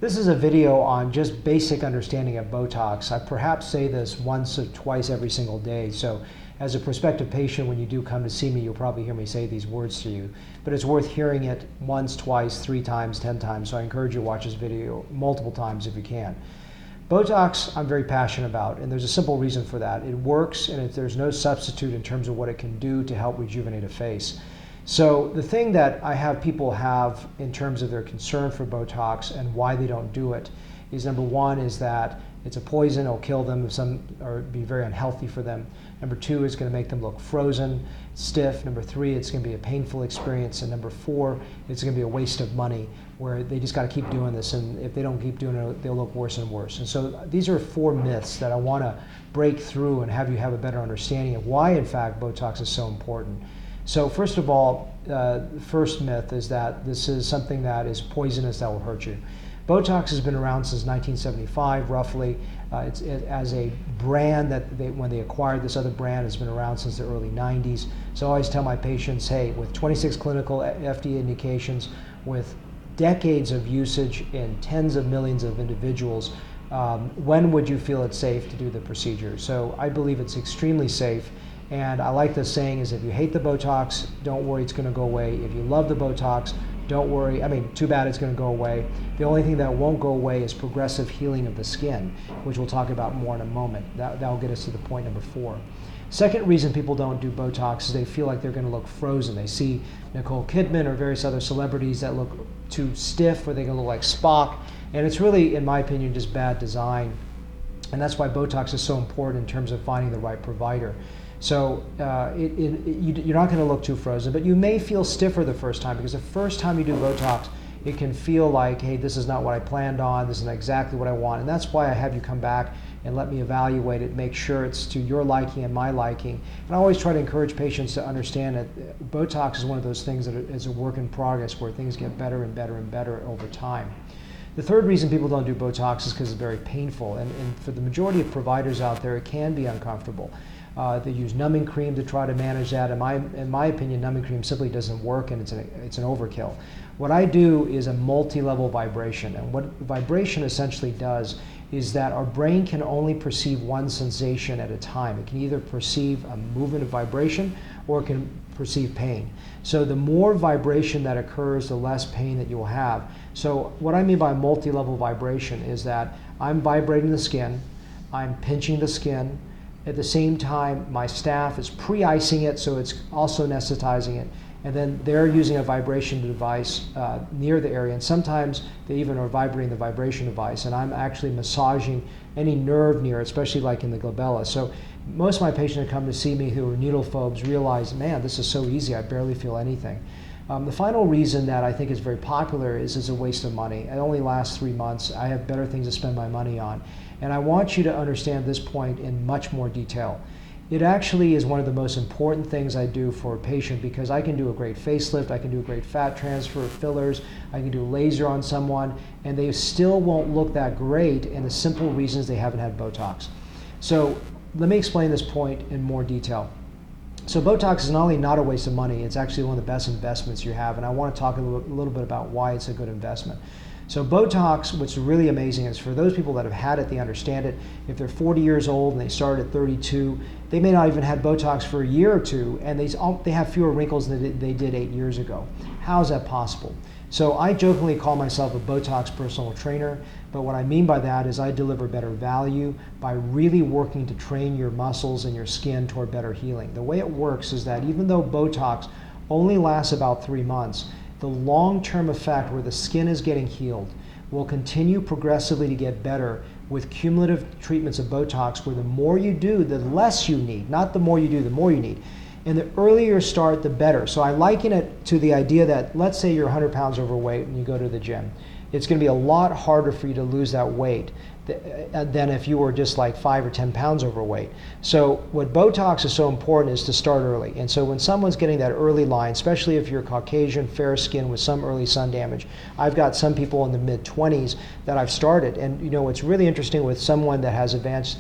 This is a video on just basic understanding of Botox. I perhaps say this once or twice every single day. So as a prospective patient, when you do come to see me, you'll probably hear me say these words to you. But it's worth hearing it once, twice, 3 times, 10 times. So I encourage you to watch this video multiple times if you can. Botox, I'm very passionate about, and there's a simple reason for that. It works, and there's no substitute in terms of what it can do to help rejuvenate a face. So the thing that I have people have in terms of their concern for Botox and why they don't do it is, number one, is that it's a poison, it'll kill them, or be very unhealthy for them. Number two, it's going to make them look frozen, stiff. Number three, it's going to be a painful experience. And number four, it's going to be a waste of money, where they just got to keep doing this, and if they don't keep doing it, they'll look worse and worse. And so these are 4 myths that I want to break through and have you have a better understanding of why, in fact, Botox is so important. So first of all, the first myth is that this is something that is poisonous that will hurt you. Botox has been around since 1975, roughly. As a brand that when they acquired this other brand, has been around since the early 90s. So I always tell my patients, hey, with 26 clinical FDA indications, with decades of usage in tens of millions of individuals, when would you feel it's safe to do the procedure? So I believe it's extremely safe. And I like the saying is, if you hate the Botox, don't worry, it's going to go away. If you love the Botox, don't worry. I mean, too bad it's going to go away. The only thing that won't go away is progressive healing of the skin, which we'll talk about more in a moment. That'll get us to the point number 4. Second reason people don't do Botox is they feel like they're going to look frozen. They see Nicole Kidman or various other celebrities that look too stiff, or they can look like Spock. And it's really, in my opinion, just bad design. And that's why Botox is so important in terms of finding the right provider. So you're not going to look too frozen, but you may feel stiffer the first time, because the first time you do Botox, it can feel like, hey, this is not what I planned on, this is not exactly what I want. And that's why I have you come back and let me evaluate it, make sure it's to your liking and my liking. And I always try to encourage patients to understand that Botox is one of those things that is a work in progress, where things get better and better and better over time. The third reason people don't do Botox is because it's very painful. And for the majority of providers out there, it can be uncomfortable. They use numbing cream to try to manage that. In my opinion, numbing cream simply doesn't work, and it's an overkill. What I do is a multi-level vibration. And what vibration essentially does is that our brain can only perceive one sensation at a time. It can either perceive a movement of vibration, or it can perceive pain. So the more vibration that occurs, the less pain that you will have. So what I mean by multi-level vibration is that I'm vibrating the skin, I'm pinching the skin. At the same time, my staff is pre-icing it, so it's also anesthetizing it. And then they're using a vibration device near the area. And sometimes they even are vibrating the vibration device. And I'm actually massaging any nerve near it, especially like in the glabella. So most of my patients that come to see me who are needle phobes realize, man, this is so easy, I barely feel anything. The final reason that I think is very popular is it's a waste of money. It only lasts 3 months. I have better things to spend my money on. And I want you to understand this point in much more detail. It actually is one of the most important things I do for a patient, because I can do a great facelift, I can do a great fat transfer, fillers, I can do laser on someone, and they still won't look that great, and the simple reason is they haven't had Botox. So let me explain this point in more detail. So Botox is not only not a waste of money, it's actually one of the best investments you have, and I want to talk a little bit about why it's a good investment. So Botox, what's really amazing is, for those people that have had it, they understand it. If they're 40 years old and they started at 32, they may not even had Botox for a year or two, and they have fewer wrinkles than they did 8 years ago. How is that possible? So I jokingly call myself a Botox personal trainer, but what I mean by that is I deliver better value by really working to train your muscles and your skin toward better healing. The way it works is that even though Botox only lasts about 3 months, the long-term effect, where the skin is getting healed, will continue progressively to get better with cumulative treatments of Botox, where the more you do, the less you need. Not the more you do, the more you need. And the earlier you start, the better. So I liken it to the idea that, let's say you're 100 pounds overweight and you go to the gym. It's going to be a lot harder for you to lose that weight than if you were just like 5 or 10 pounds overweight. So what Botox is so important is to start early. And so when someone's getting that early line, especially if you're Caucasian, fair skin with some early sun damage, I've got some people in the mid-20s that I've started. And you know, it's really interesting with someone that has advanced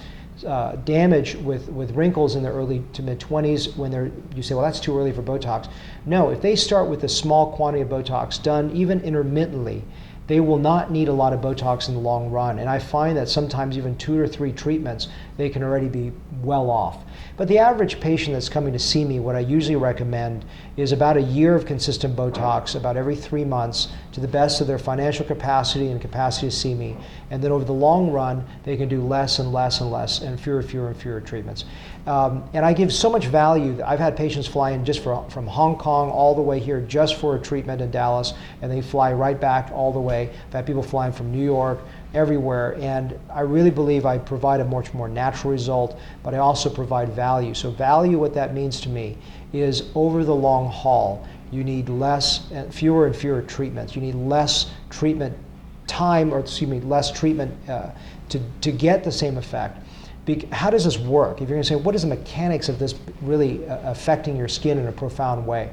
damage with wrinkles in their early to mid-20s, when you say, well, that's too early for Botox. No, if they start with a small quantity of Botox done even intermittently, they will not need a lot of Botox in the long run. And I find that sometimes even 2 or 3 treatments, they can already be well off. But the average patient that's coming to see me, what I usually recommend is about a year of consistent Botox, about every 3 months, to the best of their financial capacity and capacity to see me. And then over the long run, they can do less and less and less and fewer and fewer treatments. And I give so much value. I've had patients fly in just from Hong Kong all the way here just for a treatment in Dallas, and they fly right back all the way. I've had people flying from New York, everywhere, and I really believe I provide a much more natural result, but I also provide value. So value, what that means to me, is over the long haul, you need fewer and fewer treatments. You need less treatment time, or excuse me, less treatment to get the same effect. How does this work? If you're going to say, what is the mechanics of this really affecting your skin in a profound way?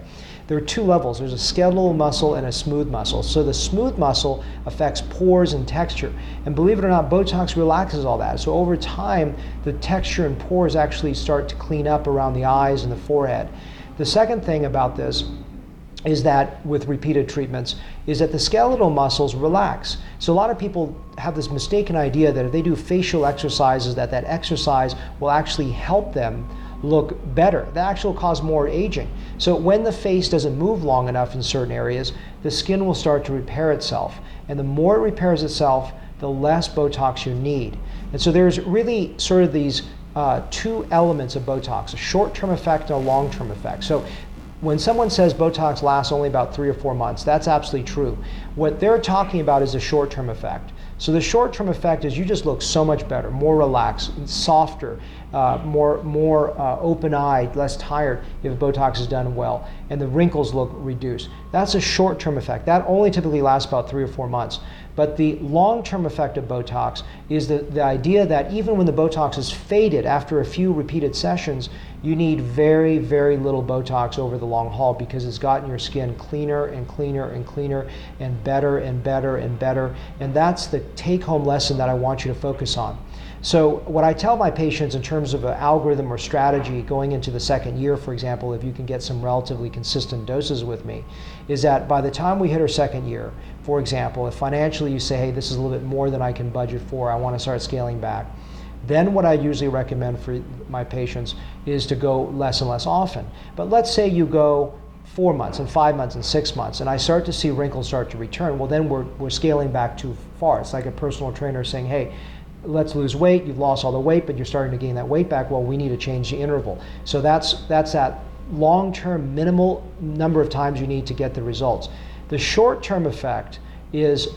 There are 2 levels. There's a skeletal muscle and a smooth muscle. So the smooth muscle affects pores and texture. And believe it or not, Botox relaxes all that. So over time, the texture and pores actually start to clean up around the eyes and the forehead. The second thing about this is that with repeated treatments is that the skeletal muscles relax. So a lot of people have this mistaken idea that if they do facial exercises, that exercise will actually help them look better. That actually will cause more aging. So when the face doesn't move long enough in certain areas, the skin will start to repair itself. And the more it repairs itself, the less Botox you need. And so there's really sort of these 2 elements of Botox, a short-term effect and a long-term effect. So when someone says Botox lasts only about 3 or 4 months, that's absolutely true. What they're talking about is the short-term effect. So the short-term effect is you just look so much better, more relaxed, softer, more open-eyed, less tired if Botox is done well, and the wrinkles look reduced. That's a short-term effect. That only typically lasts about 3 or 4 months. But the long-term effect of Botox is the idea that even when the Botox is faded after a few repeated sessions, you need very, very little Botox over the long haul because it's gotten your skin cleaner and cleaner and cleaner and better and better and better. And that's the take-home lesson that I want you to focus on. So what I tell my patients in terms of an algorithm or strategy going into the second year, for example, if you can get some relatively consistent doses with me, is that by the time we hit our second year, for example, if financially you say, hey, this is a little bit more than I can budget for, I want to start scaling back, then what I usually recommend for my patients is to go less and less often. But let's say you go 4 months and 5 months and 6 months, and I start to see wrinkles start to return, well then we're scaling back too far. It's like a personal trainer saying, hey, let's lose weight, you've lost all the weight, but you're starting to gain that weight back, well, we need to change the interval. So that's that long-term minimal number of times you need to get the results. The short-term effect is,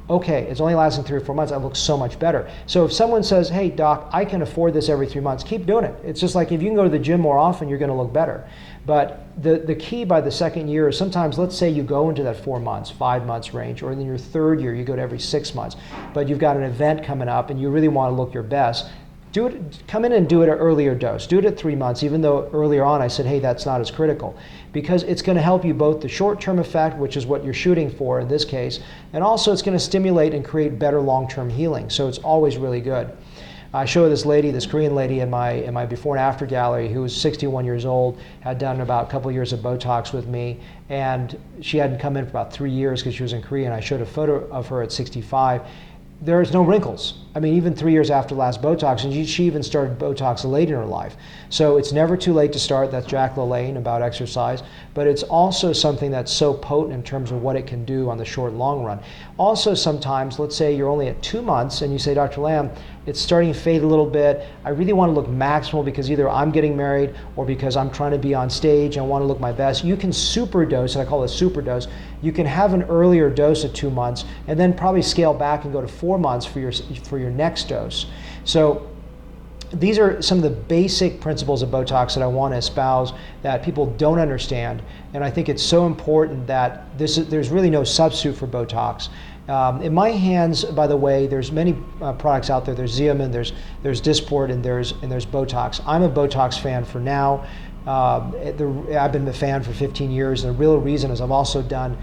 okay, it's only lasting 3 or 4 months, I look so much better. So if someone says, hey doc, I can afford this every 3 months, keep doing it. It's just like if you can go to the gym more often, you're gonna look better. But the key by the second year is sometimes, let's say you go into that 4 months, 5 months range, or in your third year, you go to every 6 months, but you've got an event coming up and you really wanna look your best, do it, come in and do it at an earlier dose. Do it at 3 months, even though earlier on I said, hey, that's not as critical. Because it's going to help you both the short-term effect, which is what you're shooting for in this case, and also it's going to stimulate and create better long-term healing. So it's always really good. I show this lady, this Korean lady in my before and after gallery who was 61 years old, had done about a couple of years of Botox with me, and she hadn't come in for about 3 years because she was in Korea, and I showed a photo of her at 65. There's no wrinkles. I mean, even 3 years after last Botox, and she even started Botox late in her life. So it's never too late to start. That's Jack LaLanne about exercise. But it's also something that's so potent in terms of what it can do on the short and long run. Also sometimes, let's say you're only at 2 months and you say, Dr. Lam, it's starting to fade a little bit. I really want to look maximal because either I'm getting married or because I'm trying to be on stage and I want to look my best. You can super dose, and I call it a super dose. You can have an earlier dose at 2 months and then probably scale back and go to 4 months for your next dose. So these are some of the basic principles of Botox that I want to espouse that people don't understand, and I think it's so important that there's really no substitute for Botox. In my hands, by the way, there's many products out there. There's Xeomin, there's Dysport, and there's Botox. I'm a Botox fan for now. I've been a fan for 15 years, and the real reason is I've also done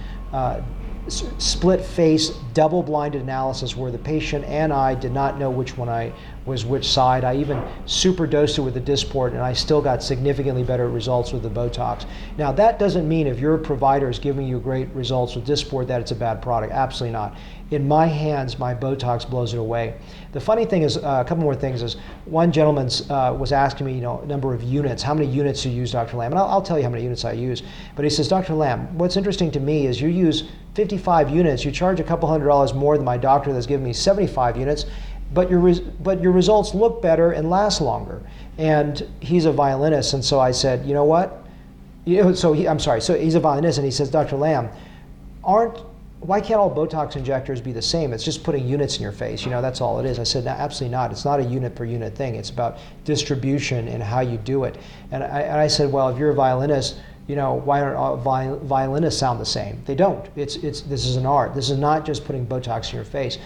split face double-blinded analysis where the patient and I did not know which one I was which side. I even super dosed it with the Dysport, and I still got significantly better results with the Botox. Now that doesn't mean if your provider is giving you great results with Dysport that it's a bad product. Absolutely not. in my hands, my Botox blows it away. The funny thing is, a couple more things is, one gentleman was asking me, a number of units. How many units do you use, Dr. Lamb? And I'll tell you how many units I use. But he says, Dr. Lamb, what's interesting to me is you use 55 units. You charge a couple $100 more than my doctor that's giving me 75 units, but your results look better and last longer. And he's a violinist, and so I said, you know what? So he's a violinist, and he says, Dr. Lamb, why can't all Botox injectors be the same? It's just putting units in your face. That's all it is. I said, no, absolutely not. It's not a unit per unit thing. It's about distribution and how you do it. And I said, well, if you're a violinist, why don't all violinists sound the same? They don't. This is an art. This is not just putting Botox in your face.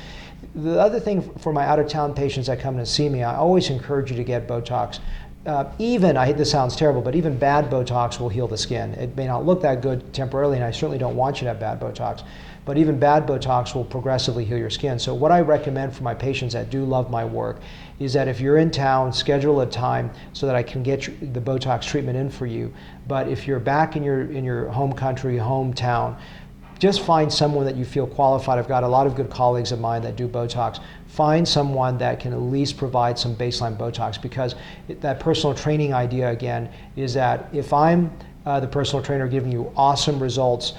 The other thing for my out-of-town patients that come to see me, I always encourage you to get Botox. This sounds terrible, but even bad Botox will heal the skin. It may not look that good temporarily, and I certainly don't want you to have bad Botox, but even bad Botox will progressively heal your skin. So what I recommend for my patients that do love my work is that if you're in town, schedule a time so that I can get the Botox treatment in for you. But if you're back in your home country, hometown, just find someone that you feel qualified. I've got a lot of good colleagues of mine that do Botox. Find someone that can at least provide some baseline Botox, because that personal training idea, again, is that if I'm the personal trainer giving you awesome results,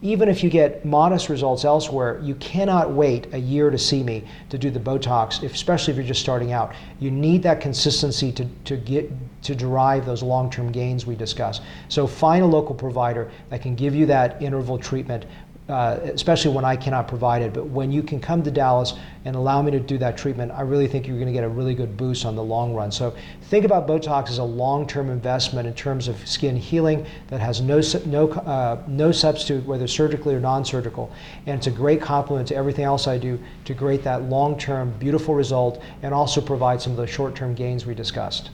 even if you get modest results elsewhere, you cannot wait a year to see me to do the Botox, especially if you're just starting out. You need that consistency to derive those long-term gains we discuss. So find a local provider that can give you that interval treatment, especially when I cannot provide it. But when you can come to Dallas and allow me to do that treatment, I really think you're going to get a really good boost on the long run. So think about Botox as a long-term investment in terms of skin healing that has no substitute, whether surgically or non-surgical. And it's a great complement to everything else I do to create that long-term beautiful result and also provide some of the short-term gains we discussed.